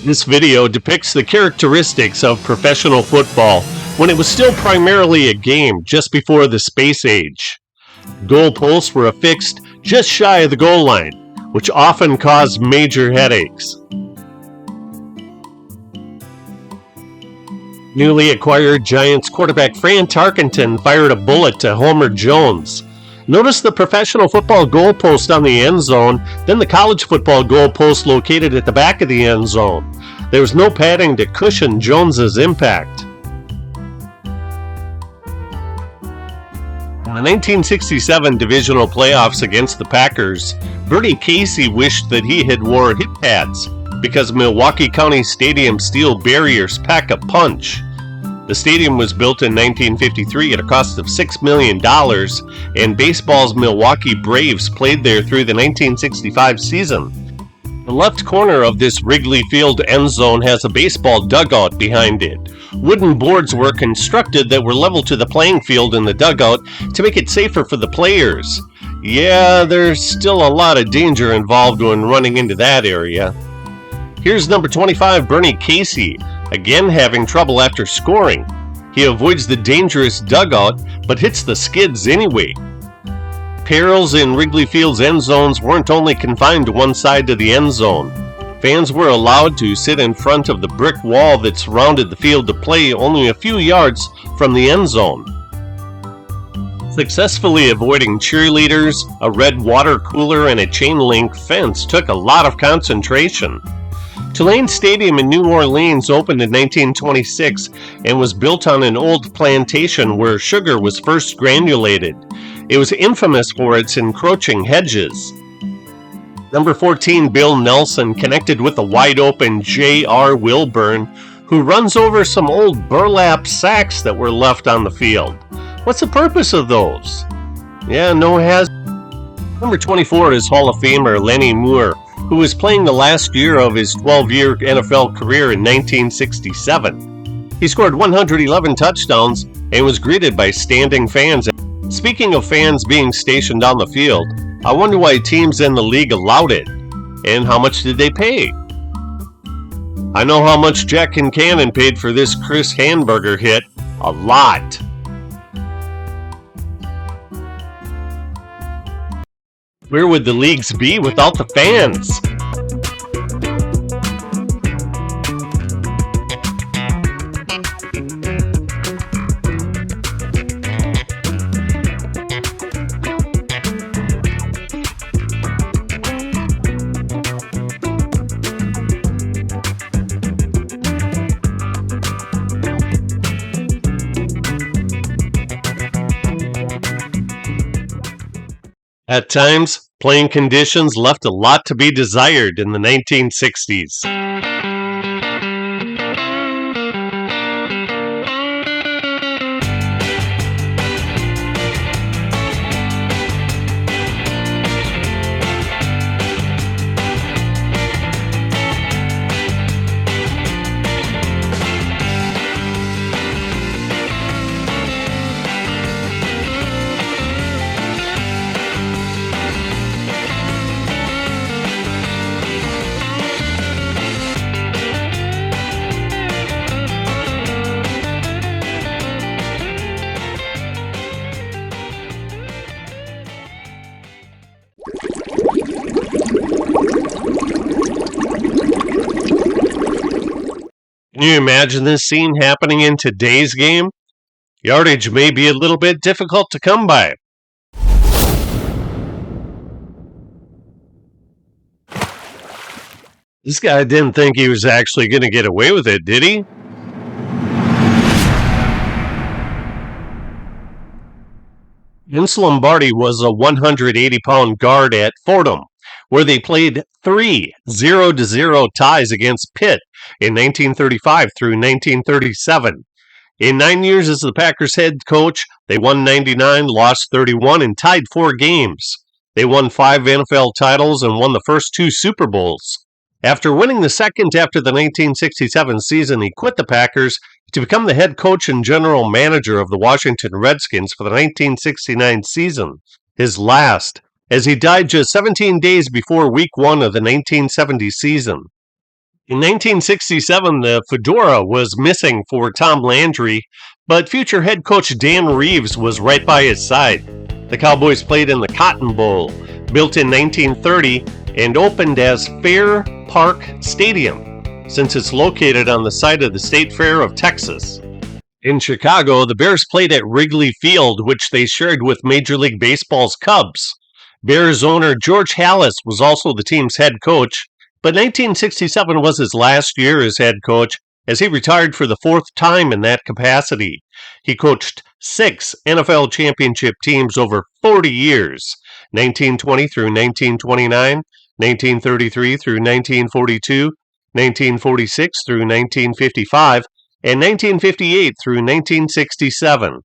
This video depicts the characteristics of professional football when it was still primarily a game just before the space age. Goalposts were affixed just shy of the goal line, which often caused major headaches. Newly acquired Giants quarterback Fran Tarkenton fired a bullet to Homer Jones. Notice the professional football goalpost on the end zone, then the college football goalpost located at the back of the end zone. There was no padding to cushion Jones's impact. In the 1967 divisional playoffs against the Packers, Bernie Casey wished that he had wore hip pads because Milwaukee County Stadium steel barriers pack a punch. The stadium was built in 1953 at a cost of $6 million, and baseball's Milwaukee Braves played there through the 1965 season. The left corner of this Wrigley Field end zone has a baseball dugout behind it. Wooden boards were constructed that were level to the playing field in the dugout to make it safer for the players. Yeah, there's still a lot of danger involved when running into that area. Here's number 25, Bernie Casey, again having trouble after scoring. He avoids the dangerous dugout, but hits the skids anyway. Perils in Wrigley Field's end zones weren't only confined to one side of the end zone. Fans were allowed to sit in front of the brick wall that surrounded the field to play only a few yards from the end zone. Successfully avoiding cheerleaders, a red water cooler, and a chain-link fence took a lot of concentration. Tulane Stadium in New Orleans opened in 1926 and was built on an old plantation where sugar was first granulated. It was infamous for its encroaching hedges. Number 14, Bill Nelson, connected with the wide-open J.R. Wilburn, who runs over some old burlap sacks that were left on the field. What's the purpose of those? Yeah, no hazard. Number 24 is Hall of Famer Lenny Moore, who was playing the last year of his 12-year NFL career in 1967. He scored 111 touchdowns and was greeted by standing fans. Speaking of fans being stationed on the field, I wonder why teams in the league allowed it, and how much did they pay? I know how much Jack Kincannon paid for this Chris Hamburger hit. A lot. Where would the leagues be without the fans? At times, playing conditions left a lot to be desired in the 1960s. Can you imagine this scene happening in today's game? Yardage may be a little bit difficult to come by. This guy didn't think he was actually going to get away with it, did he? Vince Lombardi was a 180-pound guard at Fordham, where they played 3 0-0 ties against Pitt in 1935 through 1937. In 9 years as the Packers head coach, they won 99, lost 31, and tied 4 games. They won 5 NFL titles and won the first 2 Super Bowls. After winning the second after the 1967 season, he quit the Packers to become the head coach and general manager of the Washington Redskins for the 1969 season, his last, as he died just 17 days before Week 1 of the 1970 season. In 1967, the fedora was missing for Tom Landry, but future head coach Dan Reeves was right by his side. The Cowboys played in the Cotton Bowl, built in 1930 and opened as Fair Park Stadium, since it's located on the site of the State Fair of Texas. In Chicago, the Bears played at Wrigley Field, which they shared with Major League Baseball's Cubs. Bears owner George Halas was also the team's head coach, but 1967 was his last year as head coach, as he retired for the fourth time in that capacity. He coached 6 NFL championship teams over 40 years, 1920 through 1929, 1933 through 1942, 1946 through 1955, and 1958 through 1967.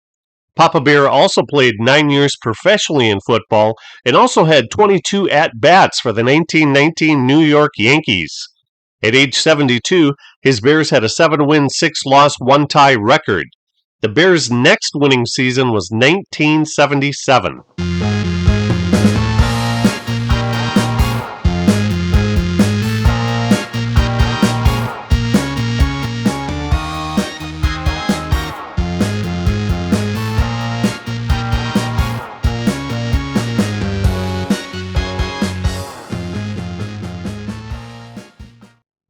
Papa Bear also played 9 years professionally in football and also had 22 at-bats for the 1919 New York Yankees. At age 72, his Bears had a 7-win, 6-loss, 1-tie record. The Bears' next winning season was 1977.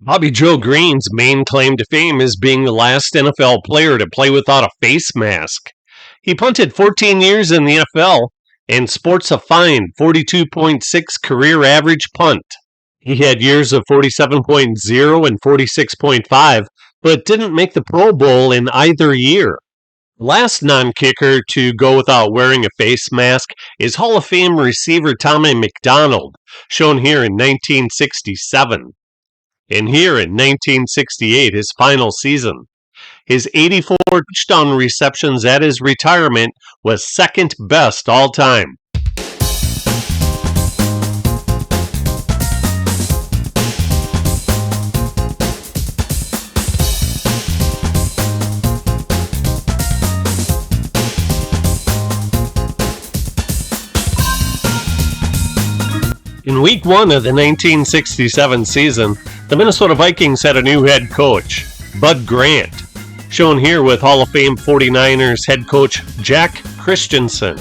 Bobby Joe Green's main claim to fame is being the last NFL player to play without a face mask. He punted 14 years in the NFL and sports a fine 42.6 career average punt. He had years of 47.0 and 46.5, but didn't make the Pro Bowl in either year. The last non-kicker to go without wearing a face mask is Hall of Fame receiver Tommy McDonald, shown here in 1967. And here in 1968, his final season. His 84 touchdown receptions at his retirement was second best all time. In Week 1 of the 1967 season, the Minnesota Vikings had a new head coach, Bud Grant, shown here with Hall of Fame 49ers head coach Jack Christensen.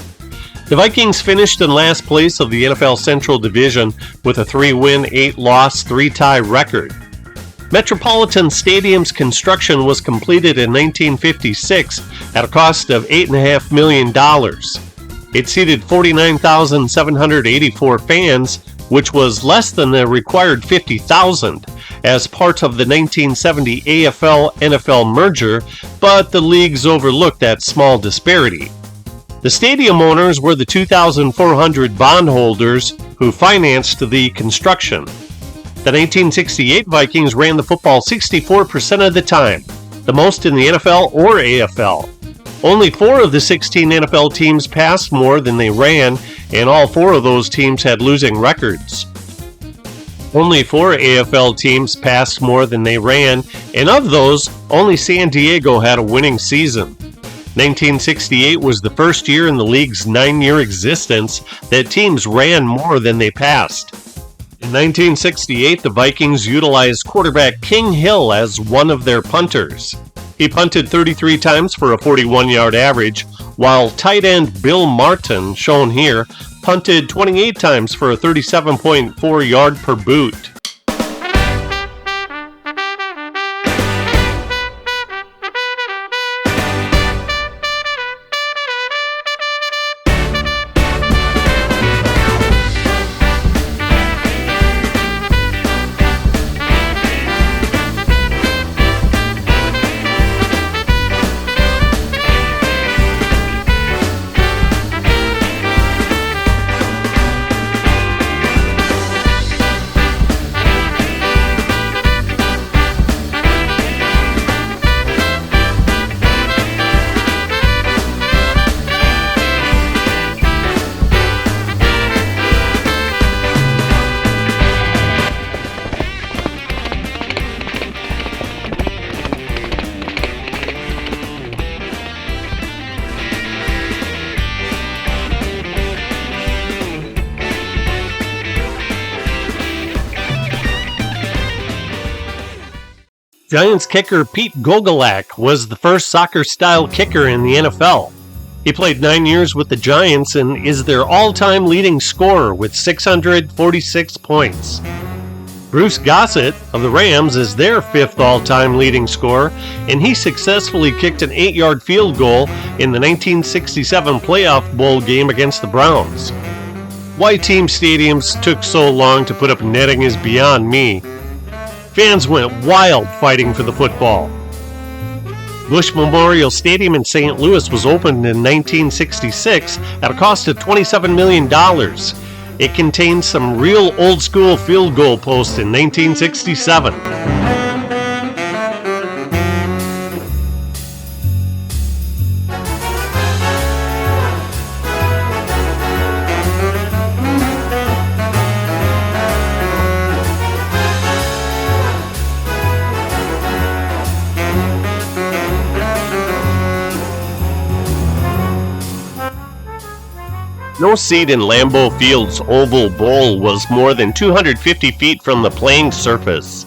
The Vikings finished in last place of the NFL Central Division with a 3-win, 8-loss, 3-tie record. Metropolitan Stadium's construction was completed in 1956 at a cost of $8.5 million. It seated 49,784 fans, which was less than the required 50,000 as part of the 1970 AFL-NFL merger, but the leagues overlooked that small disparity. The stadium owners were the 2,400 bondholders who financed the construction. The 1968 Vikings ran the football 64% of the time, the most in the NFL or AFL. Only 4 of the 16 NFL teams passed more than they ran, and all 4 of those teams had losing records. Only 4 AFL teams passed more than they ran, and of those, only San Diego had a winning season. 1968 was the first year in the league's 9-year existence that teams ran more than they passed. In 1968, the Vikings utilized quarterback King Hill as one of their punters. He punted 33 times for a 41-yard average, while tight end Bill Martin, shown here, punted 28 times for a 37.4 yard per boot. Giants kicker Pete Gogolak was the first soccer-style kicker in the NFL. He played 9 years with the Giants and is their all-time leading scorer with 646 points. Bruce Gossett of the Rams is their 5th all-time leading scorer, and he successfully kicked an 8-yard field goal in the 1967 playoff bowl game against the Browns. Why team stadiums took so long to put up netting is beyond me. Fans went wild fighting for the football. Bush Memorial Stadium in St. Louis was opened in 1966 at a cost of $27 million. It contained some real old-school field goal posts in 1967. No seat in Lambeau Field's oval bowl was more than 250 feet from the playing surface.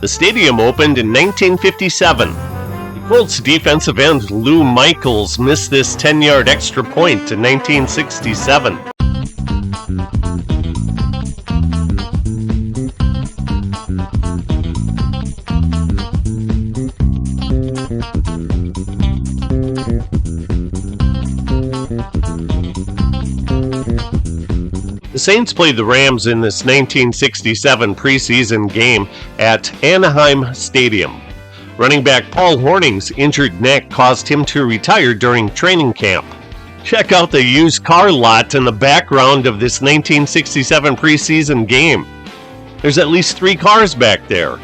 The stadium opened in 1957. The Colts defensive end Lou Michaels missed this 10-yard extra point in 1967. The Saints played the Rams in this 1967 preseason game at Anaheim Stadium. Running back Paul Hornung's injured neck caused him to retire during training camp. Check out the used car lot in the background of this 1967 preseason game. There's at least 3 cars back there.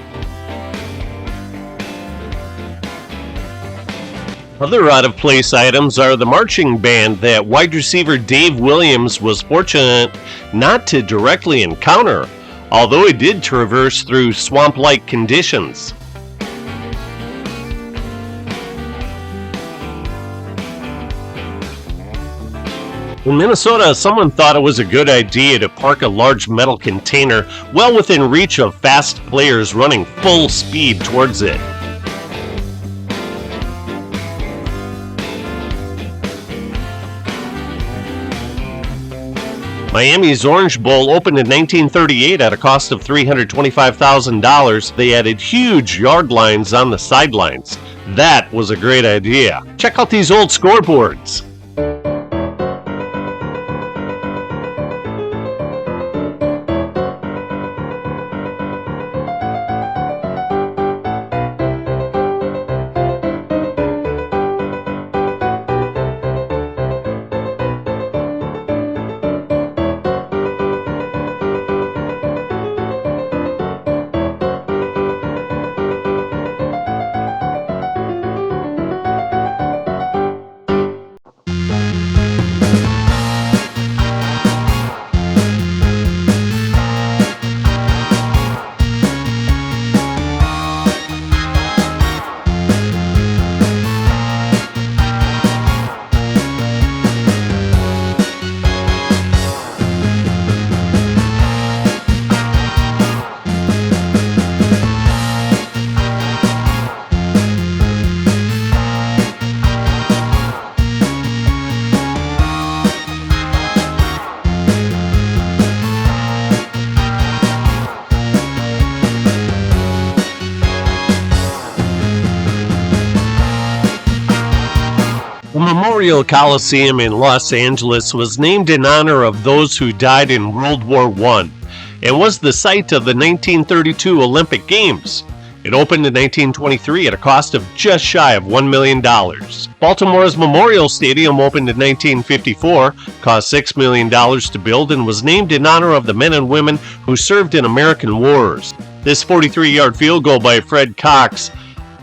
Other out-of-place items are the marching band that wide receiver Dave Williams was fortunate not to directly encounter, although he did traverse through swamp-like conditions. In Minnesota, someone thought it was a good idea to park a large metal container well within reach of fast players running full speed towards it. Miami's Orange Bowl opened in 1938 at a cost of $325,000. They added huge yard lines on the sidelines. That was a great idea. Check out these old scoreboards. The Memorial Coliseum in Los Angeles was named in honor of those who died in World War I and was the site of the 1932 Olympic Games. It opened in 1923 at a cost of just shy of $1 million. Baltimore's Memorial Stadium opened in 1954, cost $6 million to build, and was named in honor of the men and women who served in American wars. This 43-yard field goal by Fred Cox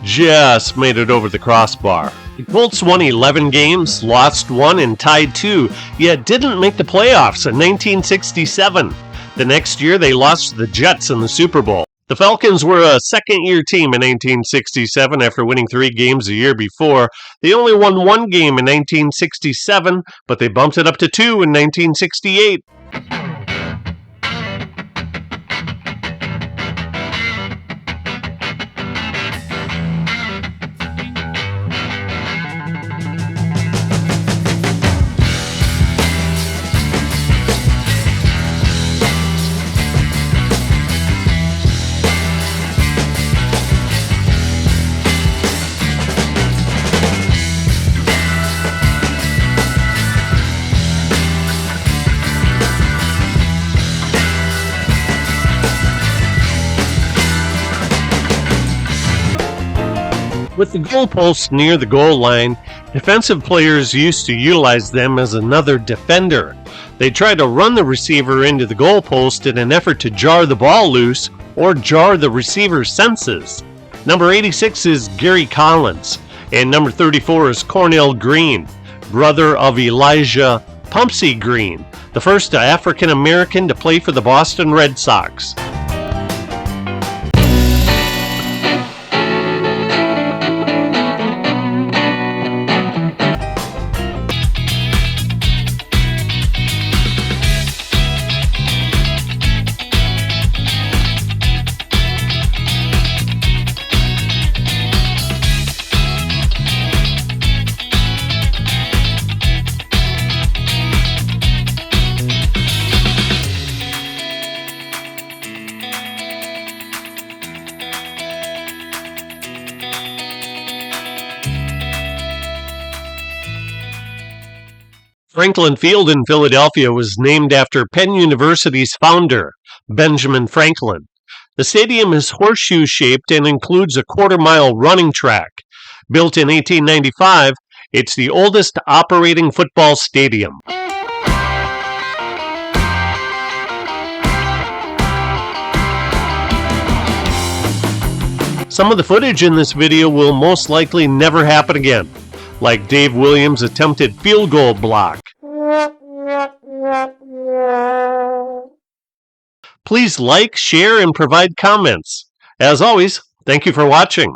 just made it over the crossbar. The Colts won 11 games, lost 1, and tied 2, yet didn't make the playoffs in 1967. The next year, they lost to the Jets in the Super Bowl. The Falcons were a second-year team in 1967 after winning 3 games the year before. They only won 1 game in 1967, but they bumped it up to 2 in 1968. With the goalposts near the goal line, defensive players used to utilize them as another defender. They tried to run the receiver into the goalpost in an effort to jar the ball loose or jar the receiver's senses. Number 86 is Gary Collins, and number 34 is Cornell Green, brother of Elijah Pumpsie Green, the first African American to play for the Boston Red Sox. Franklin Field in Philadelphia was named after Penn University's founder, Benjamin Franklin. The stadium is horseshoe-shaped and includes a quarter-mile running track. Built in 1895, it's the oldest operating football stadium. Some of the footage in this video will most likely never happen again, like Dave Williams' attempted field goal block. Please like, share, and provide comments. As always, thank you for watching.